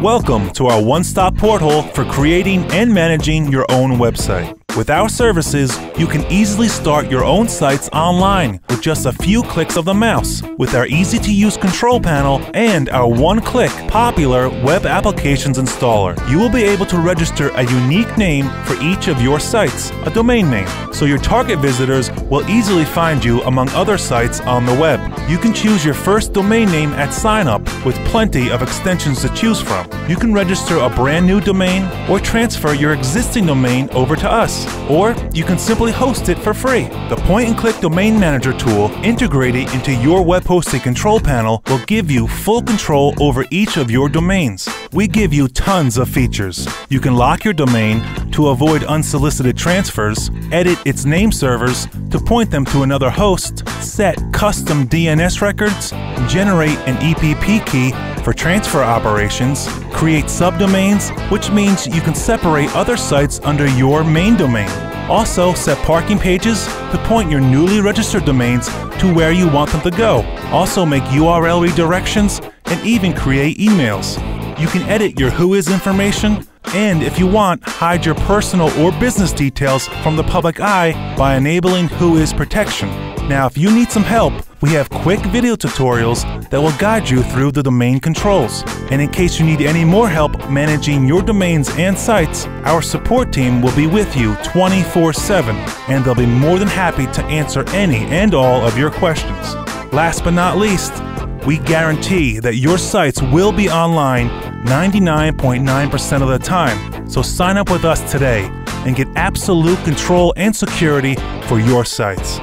Welcome to our one-stop portal for creating and managing your own website. With our services, you can easily start your own sites online with just a few clicks of the mouse. With our easy-to-use control panel and our one-click popular web applications installer, you will be able to register a unique name for each of your sites, a domain name, so your target visitors will easily find you among other sites on the web. You can choose your first domain name at sign-up with plenty of extensions to choose from. You can register a brand new domain or transfer your existing domain over to us. Or you can simply host it for free. The point-and-click domain manager tool integrated into your web hosting control panel will give you full control over each of your domains. We give you tons of features. You can lock your domain to avoid unsolicited transfers, edit its name servers to point them to another host, set custom DNS records, generate an EPP key for transfer operations, create subdomains, which means you can separate other sites under your main domain. Also, set parking pages to point your newly registered domains to where you want them to go. Also, make URL redirections and even create emails. You can edit your Whois information and, if you want, hide your personal or business details from the public eye by enabling Whois protection. Now, if you need some help, we have quick video tutorials that will guide you through the domain controls. And in case you need any more help managing your domains and sites, our support team will be with you 24/7, and they'll be more than happy to answer any and all of your questions. Last but not least, we guarantee that your sites will be online 99.9% of the time. So sign up with us today and get absolute control and security for your sites.